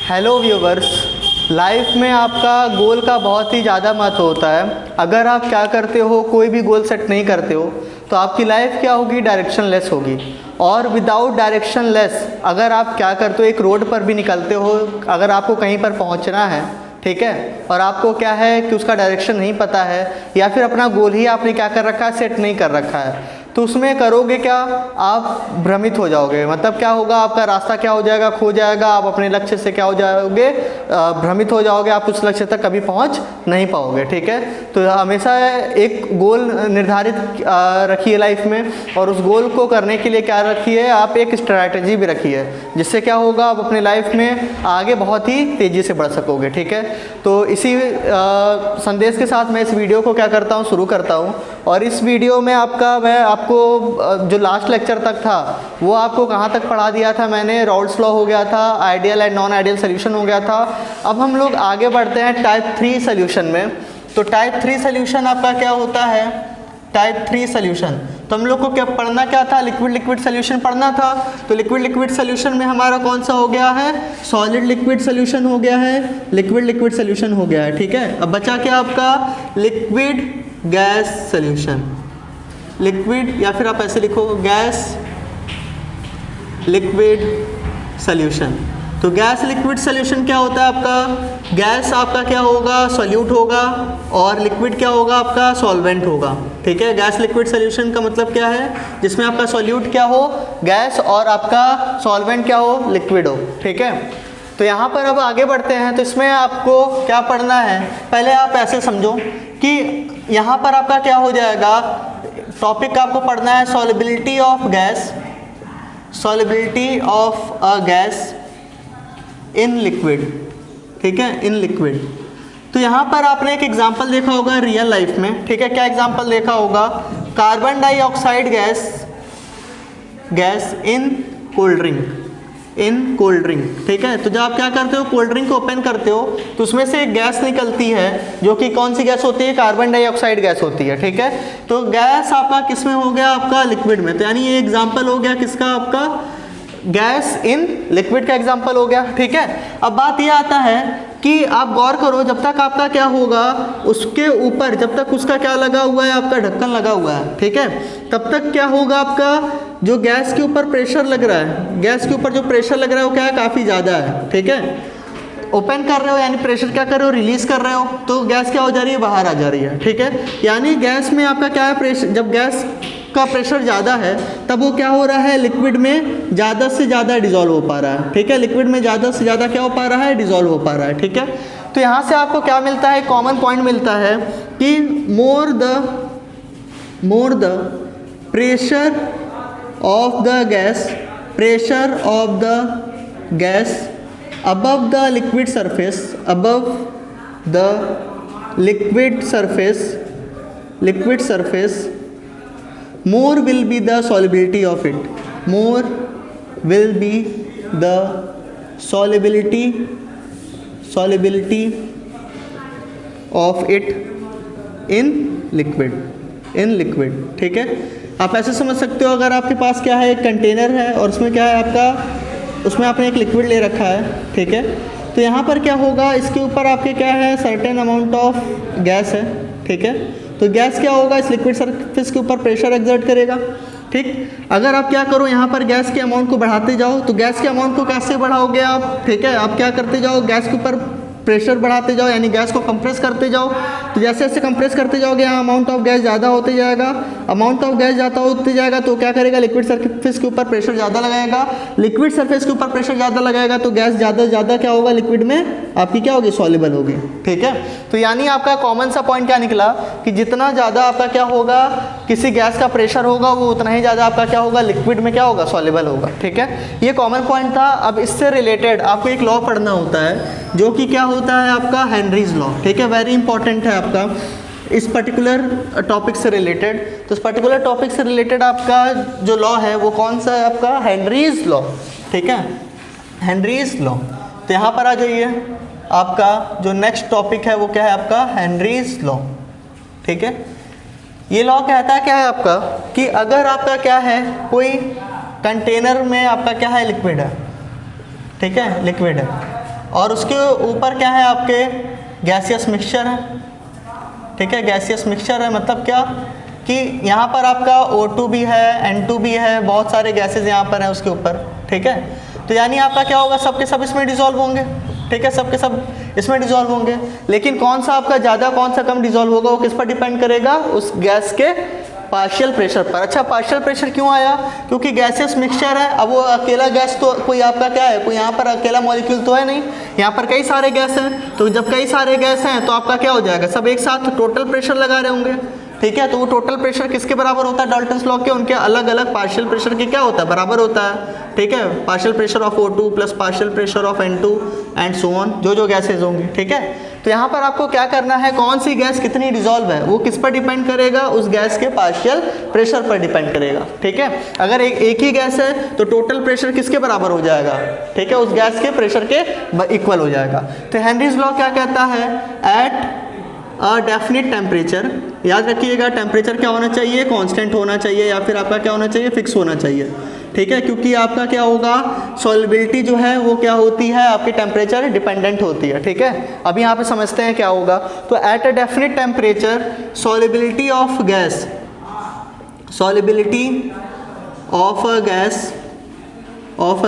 Hello viewers, life में आपका गोल का बहुत ही ज़्यादा महत्व होता है। अगर आप क्या करते हो, कोई भी गोल सेट नहीं करते हो तो आपकी लाइफ क्या होगी, डायरेक्शन लेस होगी। और विदाउट डायरेक्शन लेस अगर आप क्या करते हो, एक रोड पर भी निकलते हो, अगर आपको कहीं पर पहुंचना है, ठीक है, और आपको क्या है कि उसका डायरेक्शन नहीं पता है या फिर अपना गोल ही आपने क्या कर रखा है, सेट नहीं कर रखा है, तो उसमें करोगे क्या, आप भ्रमित हो जाओगे। मतलब क्या होगा, आपका रास्ता क्या हो जाएगा, खो जाएगा। आप अपने लक्ष्य से क्या हो जाओगे, भ्रमित हो जाओगे। आप उस लक्ष्य तक कभी पहुंच नहीं पाओगे। ठीक है, तो हमेशा एक गोल निर्धारित रखिए लाइफ में, और उस गोल को करने के लिए क्या रखिए, आप एक स्ट्रैटेजी भी रखिए, जिससे क्या होगा, आप अपने लाइफ में आगे बहुत ही तेज़ी से बढ़ सकोगे। ठीक है, तो इसी संदेश के साथ मैं इस वीडियो को क्या करता हूँ, शुरू करता हूँ। और इस वीडियो में मैं आपको जो लास्ट लेक्चर तक था वो आपको कहाँ तक पढ़ा दिया था मैंने, राउल्ट्स लॉ हो गया था, ideal and non ideal solution हो गया था। अब हम लोग आगे बढ़ते हैं टाइप 3 सोल्यूशन में। तो टाइप 3 सोल्यूशन आपका क्या होता है, टाइप 3 सोल्यूशन। तो हम लोग को क्या पढ़ना, क्या था, लिक्विड लिक्विड सोल्यूशन पढ़ना था। तो लिक्विड लिक्विड सोल्यूशन में हमारा कौन सा हो गया है, सॉलिड लिक्विड सोल्यूशन हो गया है, लिक्विड लिक्विड सोल्यूशन हो गया है। ठीक है, अब बचा क्या आपका, लिक्विड गैस सोल्यूशन। लिक्विड या फिर आप ऐसे लिखो, गैस लिक्विड सोल्यूशन। तो गैस लिक्विड सोल्यूशन क्या होता है आपका, गैस आपका क्या होगा, सॉल्यूट होगा, और लिक्विड क्या होगा आपका, सॉल्वेंट होगा। ठीक है, गैस लिक्विड सोल्यूशन का मतलब क्या है, जिसमें आपका सॉल्यूट क्या हो, गैस, और आपका सॉल्वेंट क्या हो, लिक्विड हो। ठीक है, तो यहाँ पर अब आगे बढ़ते हैं। तो इसमें आपको क्या पढ़ना है, पहले आप ऐसे समझो कि यहाँ पर आपका क्या हो जाएगा, टॉपिक आपको पढ़ना है solubility of gas, solubility of a gas in liquid. ठीक है, इन लिक्विड। तो यहाँ पर आपने एक एग्जांपल देखा होगा रियल लाइफ में। ठीक है, क्या एग्जांपल देखा होगा, carbon dioxide gas in cold drink, in cold drink. ठीक है, तो जब आप क्या करते हो, कोल्ड ड्रिंक को ओपन करते हो तो उसमें से एक गैस निकलती है, जो कि कौन सी गैस होती है, कार्बन डाइऑक्साइड गैस होती है। ठीक है, तो गैस आपका किस में हो गया, आपका लिक्विड में। तो यानी ये एग्जांपल हो गया किसका, आपका गैस इन लिक्विड का एग्जांपल हो गया। ठीक है, अब बात ये आता है कि आप गौर करो, जब तक आपका क्या होगा, उसके ऊपर जब तक उसका क्या लगा हुआ है, आपका ढक्कन लगा हुआ है। ठीक है, तब तक क्या होगा, आपका जो गैस के ऊपर प्रेशर लग रहा है, गैस के ऊपर जो प्रेशर लग रहा है वो क्या है, काफ़ी ज़्यादा है। ठीक है, ओपन कर रहे हो यानी प्रेशर क्या कर रहे हो, रिलीज कर रहे हो, तो गैस क्या हो जा रही है, बाहर आ जा रही है। ठीक है, यानी गैस में आपका क्या है, प्रेशर, जब गैस का प्रेशर ज़्यादा है तब वो क्या हो रहा है, लिक्विड में ज़्यादा से ज़्यादा डिजॉल्व हो पा रहा है। ठीक है, लिक्विड में ज़्यादा से ज़्यादा क्या हो पा रहा है, डिजॉल्व हो पा रहा है। ठीक है, तो यहाँ से आपको क्या मिलता है, कॉमन पॉइंट मिलता है कि more the pressure of the gas, pressure of the gas above the liquid surface, above the liquid surface, more will be the solubility of it, more will be the solubility of it in liquid। ठीक है, आप ऐसे समझ सकते हो, अगर आपके पास क्या है, एक कंटेनर है और उसमें क्या है आपका, उसमें आपने एक लिक्विड ले रखा है। ठीक है, तो यहाँ पर क्या होगा, इसके ऊपर आपके क्या है, सर्टेन अमाउंट ऑफ गैस है। ठीक है, तो गैस क्या होगा, इस लिक्विड सरफेस के ऊपर प्रेशर एक्सर्ट करेगा। ठीक, अगर आप क्या करो, यहाँ पर गैस के अमाउंट को बढ़ाते जाओ, तो गैस के अमाउंट को कैसे बढ़ाओगे आप, ठीक है, आप क्या करते जाओ, गैस के ऊपर प्रेशर बढ़ाते जाओ, यानी गैस को कंप्रेस करते जाओ। तो जैसे जैसे कंप्रेस करते जाओगे, यहाँ अमाउंट ऑफ गैस ज़्यादा होते जाएगा, अमाउंट ऑफ गैस ज़्यादा होते जाएगा, तो क्या करेगा, लिक्विड सरफेस के ऊपर प्रेशर ज़्यादा लगाएगा, लिक्विड सरफेस के ऊपर प्रेशर ज़्यादा लगाएगा, तो गैस ज़्यादा ज़्यादा क्या होगा, लिक्विड में आपकी क्या होगी, सॉल्युबल होगी। ठीक है, तो यानी आपका कॉमन सा पॉइंट क्या निकला कि जितना ज़्यादा आपका क्या होगा, किसी गैस का प्रेशर होगा, वो उतना ही ज़्यादा आपका क्या होगा, लिक्विड में क्या होगा, सॉल्युबल होगा। ठीक है, ये कॉमन पॉइंट था। अब इससे रिलेटेड आपको एक लॉ पढ़ना होता है, जो कि क्या होता है आपका, हेनरीज लॉ। ठीक है, वेरी इंपॉर्टेंट है आपका इस पर्टिकुलर टॉपिक से रिलेटेड। तो इस पर्टिकुलर टॉपिक से रिलेटेड आपका जो लॉ है वो कौन सा है, आपका हेनरीज लॉ। ठीक है, हेनरीज लॉ। तो यहाँ पर आ जाइए, आपका जो नेक्स्ट टॉपिक है वो क्या है, आपका हेनरीज लॉ। ठीक है, ये लॉ कहता है क्या है आपका, कि अगर आपका क्या है, कोई कंटेनर में आपका क्या है, लिक्विड है। ठीक है, लिक्विड है, और उसके ऊपर क्या है आपके गैसियस मिक्सचर है, ठीक है। गैसियस मिक्सचर है मतलब क्या कि यहाँ पर आपका O2 भी है, N2 भी है, बहुत सारे गैसेस यहाँ पर हैं उसके ऊपर, ठीक है। तो यानी आपका क्या होगा, सब के सब इसमें डिसॉल्व होंगे, ठीक है, सब के सब इसमें डिसॉल्व होंगे। लेकिन कौन सा आपका ज़्यादा कौन सा कम डिसॉल्व होगा वो किस पर डिपेंड करेगा, उस गैस के पार्शियल प्रेशर पर। अच्छा, पार्शियल प्रेशर क्यों आया, क्योंकि गैसेस मिक्सचर है। अब वो अकेला गैस तो कोई आपका क्या है, कोई यहाँ पर अकेला मॉलिक्यूल तो है नहीं, यहाँ पर कई सारे गैस हैं। तो जब कई सारे गैस हैं तो आपका क्या हो जाएगा, सब एक साथ टोटल प्रेशर लगा रहे होंगे, ठीक है। तो वो टोटल प्रेशर किसके बराबर होता है, डाल्टन्स लॉ के, उनके अलग अलग पार्शियल प्रेशर के क्या होता है, बराबर होता है, ठीक है। Partial pressure of O2 plus partial pressure of N2 and so on, जो गैसेज होंगी, ठीक है। तो यहाँ पर आपको क्या करना है, कौन सी गैस कितनी डिसॉल्व है वो किस पर डिपेंड करेगा, उस गैस के पार्शियल प्रेशर पर डिपेंड करेगा, ठीक है। अगर एक ही गैस है तो टोटल प्रेशर किसके बराबर हो जाएगा, ठीक है, उस गैस के प्रेशर के इक्वल हो जाएगा। तो हेनरीज लॉ क्या कहता है, एट अ डेफिनिट टेम्परेचर, याद रखिएगा टेम्परेचर क्या होना चाहिए, कांस्टेंट होना चाहिए, या फिर आपका क्या होना चाहिए, फिक्स होना चाहिए, ठीक है। क्योंकि आपका क्या होगा, सॉल्युबिलिटी जो है वो क्या होती है, आपकी टेम्परेचर डिपेंडेंट होती है, ठीक है। अभी यहाँ पे समझते हैं क्या होगा। तो at a definite temperature solubility of gas, solubility of a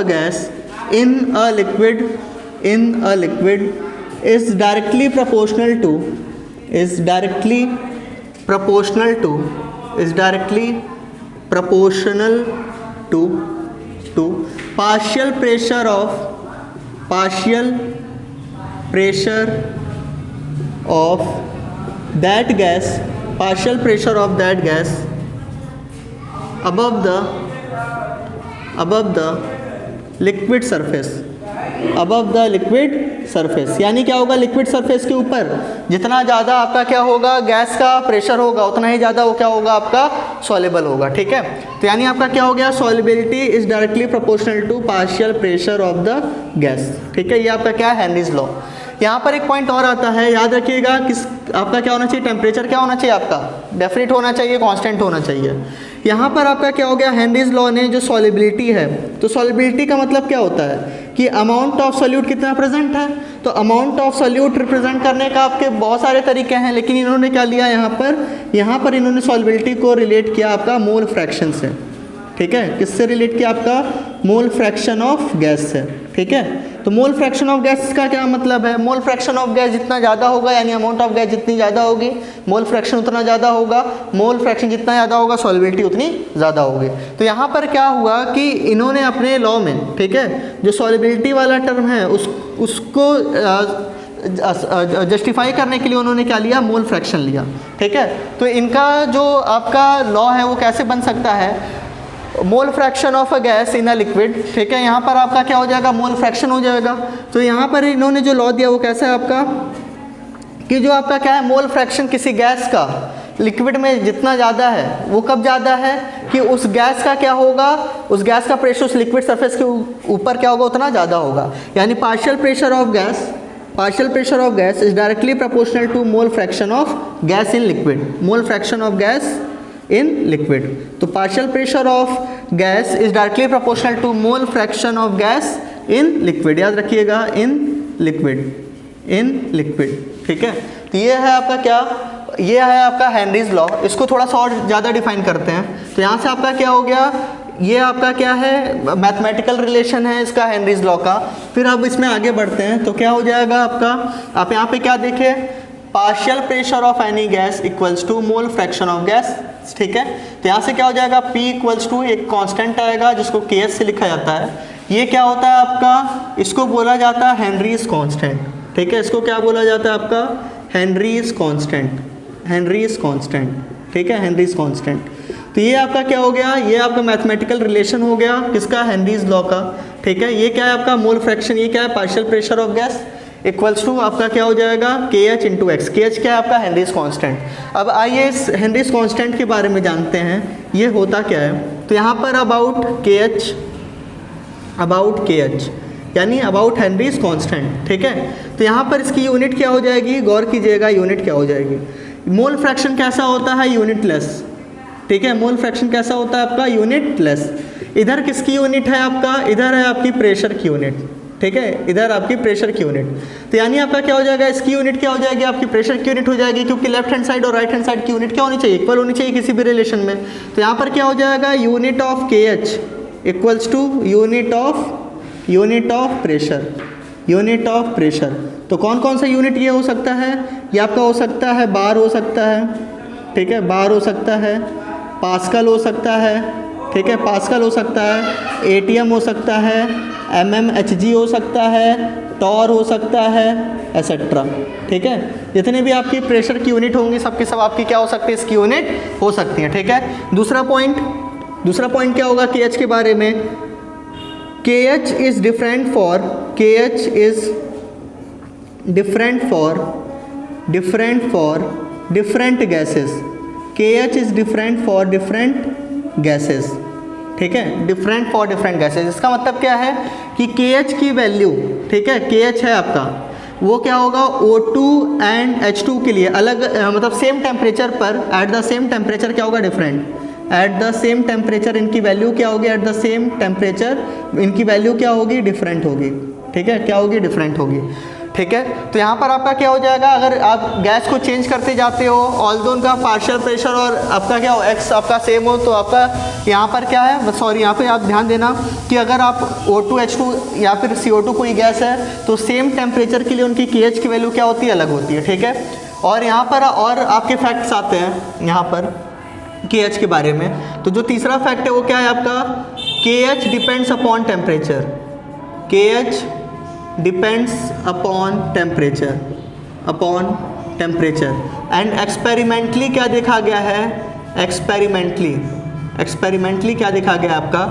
gas in a liquid is directly proportional to partial pressure of that gas above the liquid surface, यानी क्या होगा, लिक्विड सरफेस के ऊपर जितना ज़्यादा आपका क्या होगा, गैस का प्रेशर होगा, उतना ही ज़्यादा वो क्या होगा, आपका सॉल्युबल होगा, ठीक है। तो यानी आपका क्या हो गया, solubility is directly proportional to partial pressure of the gas, ठीक है। ये आपका क्या है, हेनरीज लॉ। यहाँ पर एक पॉइंट और आता है, याद रखिएगा, किस आपका क्या होना चाहिए, टेम्परेचर क्या होना चाहिए, आपका डेफिनिट होना चाहिए, कांस्टेंट होना चाहिए। यहाँ पर आपका क्या हो गया, हेनरीज लॉ ने जो सॉल्युबिलिटी है, तो सॉल्युबिलिटी का मतलब क्या होता है कि अमाउंट ऑफ सॉल्यूट कितना प्रेजेंट है। तो अमाउंट ऑफ सॉल्यूट रिप्रेजेंट करने का आपके बहुत सारे तरीके हैं, लेकिन इन्होंने क्या लिया यहाँ पर इन्होंने सॉल्युबिलिटी को रिलेट किया आपका मोल फ्रैक्शन से, ठीक है। किससे रिलेट किया, आपका मोल फ्रैक्शन ऑफ गैस से, ठीक है। तो मोल फ्रैक्शन ऑफ गैस का क्या मतलब है, मोल फ्रैक्शन ऑफ गैस जितना ज़्यादा होगा, यानी अमाउंट ऑफ गैस जितनी ज़्यादा होगी, मोल फ्रैक्शन उतना ज़्यादा होगा, मोल फ्रैक्शन जितना ज़्यादा होगा, सॉल्युबिलिटी उतनी ज़्यादा होगी। तो यहाँ पर क्या हुआ कि इन्होंने अपने लॉ में, ठीक है, जो सॉल्युबिलिटी वाला टर्म है उसको जस्टिफाई करने के लिए उन्होंने क्या लिया, मोल फ्रैक्शन लिया, ठीक है। तो इनका जो आपका लॉ है वो कैसे बन सकता है, मोल fraction of a gas in a liquid, ठीक है। यहाँ पर आपका क्या हो जाएगा, मोल फ्रैक्शन हो जाएगा। तो यहाँ पर इन्होंने जो लॉ दिया वो कैसा है आपका, कि जो आपका क्या है, मोल फ्रैक्शन किसी गैस का लिक्विड में जितना ज़्यादा है, वो कब ज़्यादा है कि उस गैस का क्या होगा, उस गैस का प्रेशर उस लिक्विड सरफेस के ऊपर क्या होगा, उतना ज़्यादा होगा। यानी partial pressure of gas is directly proportional to mole fraction of gas in liquid, mole fraction of gas in liquid. तो partial pressure of gas is directly proportional to mole fraction of gas in liquid, याद रखिएगा, in liquid, ठीक है। तो ये है आपका क्या, ये है आपका हेनरीज लॉ। इसको थोड़ा सा और ज़्यादा डिफाइन करते हैं। तो यहाँ से आपका क्या हो गया, ये आपका क्या है, मैथमेटिकल रिलेशन है इसका, हेनरीज लॉ का। फिर अब इसमें आगे बढ़ते हैं तो क्या हो जाएगा आपका, आप यहाँ पे क्या देखें, partial pressure of any gas equals to mole fraction of gas, ठीक है। तो यहाँ से क्या हो जाएगा, P इक्वल्स टू एक कांस्टेंट आएगा जिसको Ks से लिखा जाता है। ये क्या होता है आपका, इसको बोला जाता है हेनरीज कांस्टेंट, ठीक है। इसको क्या बोला जाता है आपका, हेनरीज कांस्टेंट, ठीक है, हेनरीज कांस्टेंट। तो ये आपका क्या हो गया, ये आपका मैथमेटिकल रिलेशन हो गया किसका, हेनरीज लॉ का, ठीक है। ये क्या है आपका मोल फ्रैक्शन, ये क्या है, partial pressure of gas equals to आपका क्या हो जाएगा, KH इंटू एक्स। KH क्या है आपका, हेनरीज कांस्टेंट। अब आइए इस हेनरीज कांस्टेंट के बारे में जानते हैं, ये होता क्या है। तो यहाँ पर अबाउट KH यानी अबाउट हेनरीज कांस्टेंट, ठीक है। तो यहाँ पर इसकी यूनिट क्या हो जाएगी, गौर कीजिएगा, यूनिट क्या हो जाएगी। मोल फ्रैक्शन कैसा होता है, यूनिटलेस, ठीक है। मोल फ्रैक्शन कैसा होता है आपका, यूनिटलेस। इधर किसकी यूनिट है आपका, इधर है आपकी प्रेशर की यूनिट, ठीक है, इधर आपकी प्रेशर की यूनिट। तो यानी आपका क्या हो जाएगा, इसकी यूनिट क्या हो जाएगी, आपकी प्रेशर की यूनिट हो जाएगी, क्योंकि लेफ्ट हैंड साइड और राइट हैंड साइड की यूनिट क्या होनी चाहिए, इक्वल होनी चाहिए किसी भी रिलेशन में। तो यहाँ पर क्या हो जाएगा, unit of KH equals to unit of pressure, unit of pressure. तो कौन कौन सा यूनिट ये हो सकता है, ये आपका हो सकता है बार हो सकता है, ठीक है, बार हो सकता है, पास्कल हो सकता है, ठीक है, पास्कल हो सकता है, ATM हो सकता है, mmHg हो सकता है, टॉर हो सकता है, एसेट्रा। ठीक है, जितने भी आपकी प्रेशर की यूनिट होंगी सबकी सब आपकी क्या हो सकती है, इसकी यूनिट हो सकती है। ठीक है, दूसरा पॉइंट क्या होगा KH के बारे में, KH is different for different gases, KH is different for different gases. ठीक है, डिफरेंट फॉर डिफरेंट गैसेस, इसका मतलब क्या है कि KH की वैल्यू, ठीक है, KH है आपका, वो क्या होगा O2 एंड H2 के लिए अलग, मतलब सेम टेम्परेचर पर एट द सेम टेम्परेचर क्या होगा, different, at the same temperature इनकी वैल्यू क्या होगी, एट द सेम टेम्परेचर इनकी वैल्यू क्या होगी, डिफरेंट होगी। ठीक है, क्या होगी, डिफरेंट होगी। ठीक है, तो यहाँ पर आपका क्या हो जाएगा, अगर आप गैस को चेंज करते जाते हो, ऑल्दो उनका पार्शियल प्रेशर और आपका क्या हो एक्स आपका सेम हो, तो आपका यहाँ पर क्या है, सॉरी यहाँ पे आप ध्यान देना कि अगर आप O2 H2 या फिर CO2 कोई गैस है तो सेम टेम्परेचर के लिए उनकी KH की वैल्यू क्या होती है, अलग होती है। ठीक है, और यहाँ पर और आपके फैक्ट्स आते हैं यहाँ पर KH के बारे में। तो जो तीसरा फैक्ट है वो क्या है आपका, KH depends upon temperature, KH depends upon temperature and experimentally क्या देखा गया है, एक्सपेरिमेंटली क्या देखा गया आपका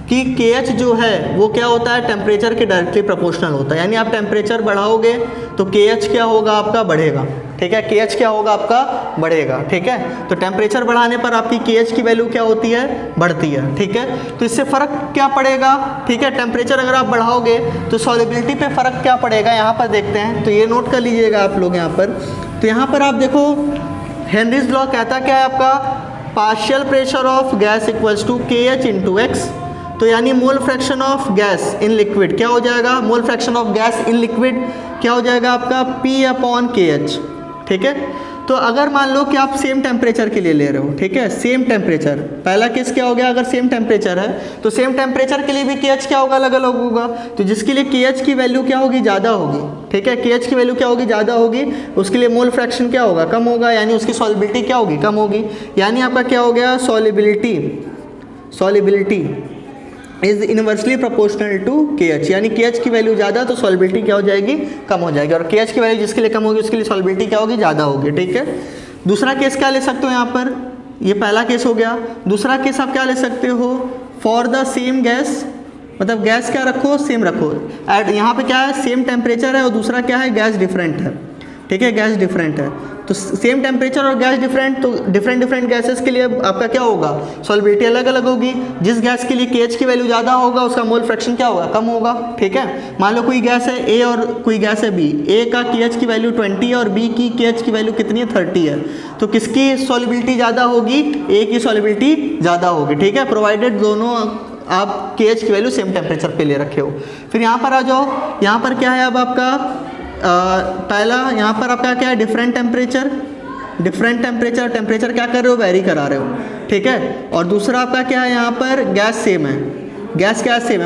कि KH जो है वो क्या होता है, टेम्परेचर के डायरेक्टली प्रोपोर्शनल होता है। यानी आप टेम्परेचर बढ़ाओगे तो KH क्या होगा आपका, बढ़ेगा। ठीक है, KH क्या होगा आपका, बढ़ेगा। ठीक है, तो टेम्परेचर बढ़ाने पर आपकी KH की वैल्यू क्या होती है, बढ़ती है। ठीक है, तो इससे फ़र्क क्या पड़ेगा, ठीक है, टेम्परेचर अगर आप बढ़ाओगे तो सॉल्युबिलिटी पे फ़र्क क्या पड़ेगा, यहाँ पर देखते हैं। तो ये नोट कर लीजिएगा आप लोग यहाँ पर। तो यहाँ पर आप देखो हेनरीज लॉ कहता क्या है आपका, partial pressure of gas equals to KH into X. तो यानी mole fraction of gas in liquid क्या हो जाएगा, mole fraction of gas in liquid क्या हो जाएगा आपका, P अपॉन KH। ठीक है, तो अगर मान लो कि आप सेम टेम्परेचर के लिए ले रहे हो, ठीक है, सेम टेम्परेचर, पहला केस क्या हो गया, अगर सेम टेम्परेचर है तो सेम टेम्परेचर के लिए भी KH क्या होगा, अलग अलग होगा। तो जिसके लिए KH की वैल्यू क्या होगी, ज़्यादा होगी। ठीक है, KH की वैल्यू क्या होगी, ज़्यादा होगी, उसके लिए मोल फ्रैक्शन क्या होगा, कम होगा, यानी उसकी सॉल्युबिलिटी क्या होगी, कम होगी। यानी आपका क्या हो गया, solubility is inversely proportional to KH। यानी KH की वैल्यू ज़्यादा तो सॉल्युबिलिटी क्या हो जाएगी, कम हो जाएगी, और KH की वैल्यू जिसके लिए कम होगी उसके लिए सॉल्युबिलिटी क्या होगी, ज़्यादा होगी। ठीक है, दूसरा केस क्या ले सकते हो यहाँ पर, ये पहला केस हो गया। दूसरा केस आप क्या ले सकते हो, फॉर द सेम गैस, मतलब गैस क्या रखो, सेम रखो, एट यहाँ पे क्या है, सेम टेम्परेचर है, और दूसरा क्या है, गैस डिफरेंट है। ठीक है, गैस डिफरेंट है, तो सेम टेम्परेचर और गैस डिफरेंट, तो डिफरेंट गैसेस के लिए आपका क्या होगा, सॉल्युबिलिटी अलग अलग होगी। जिस गैस के लिए KH की वैल्यू ज़्यादा होगा उसका मोल फ्रैक्शन क्या होगा, कम होगा। ठीक है, मान लो कोई गैस है A और कोई गैस है B, A का KH की वैल्यू 20 है और B की KH की वैल्यू कितनी है, 30 है, तो किसकी सॉल्युबिलिटी ज़्यादा होगी, A की सॉल्युबिलिटी ज़्यादा होगी। ठीक है, प्रोवाइडेड दोनों आप KH की वैल्यू सेम टेम्परेचर पे ले रखे हो। फिर यहाँ पर आ जाओ, यहाँ पर क्या है अब आपका पहला यहाँ पर आपका क्या है, डिफरेंट टेम्परेचर क्या कर रहे हो, वेरी करा रहे हो। ठीक है, और दूसरा आपका क्या है, यहाँ पर गैस सेम है,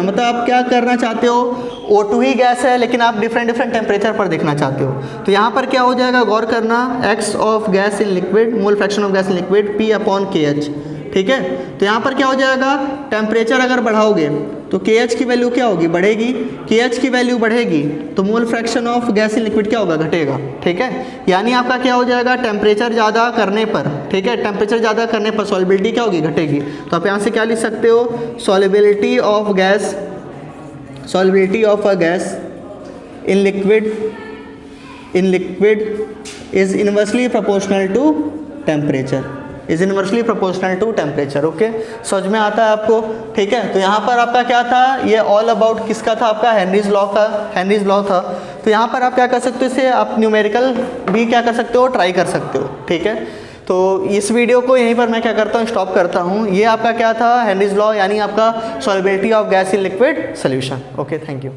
मतलब आप क्या करना चाहते हो, O2 ही गैस है लेकिन आप डिफरेंट टेम्परेचर पर देखना चाहते हो। तो यहाँ पर क्या हो जाएगा, गौर करना, x of gas in liquid, mole fraction of gas in liquid, P upon KH। ठीक है, तो यहाँ पर क्या हो जाएगा, टेम्परेचर अगर बढ़ाओगे तो KH की वैल्यू क्या होगी, बढ़ेगी, KH की वैल्यू बढ़ेगी तो मोल fraction of gas in liquid क्या होगा, घटेगा। ठीक है, यानी आपका क्या हो जाएगा, टेम्परेचर ज़्यादा करने पर, ठीक है, टेम्परेचर ज़्यादा करने पर सॉल्युबिलिटी क्या होगी, घटेगी। तो आप यहाँ से क्या लिख सकते हो, solubility of a gas in liquid is inversely proportional to temperature. Okay, समझ में आता है आपको। ठीक है, तो यहाँ पर आपका क्या था, ये ऑल अबाउट किसका था, आपका हेनरीज लॉ था। तो यहाँ पर आप क्या कर सकते हो, इसे आप न्यूमेरिकल भी क्या कर सकते हो, ट्राई कर सकते हो। ठीक है, तो इस वीडियो को यहीं पर मैं क्या करता हूँ, स्टॉप करता हूँ। ये आपका क्या था, हेनरीज लॉ, यानी आपका solubility of gas in liquid solution. Okay, thank you.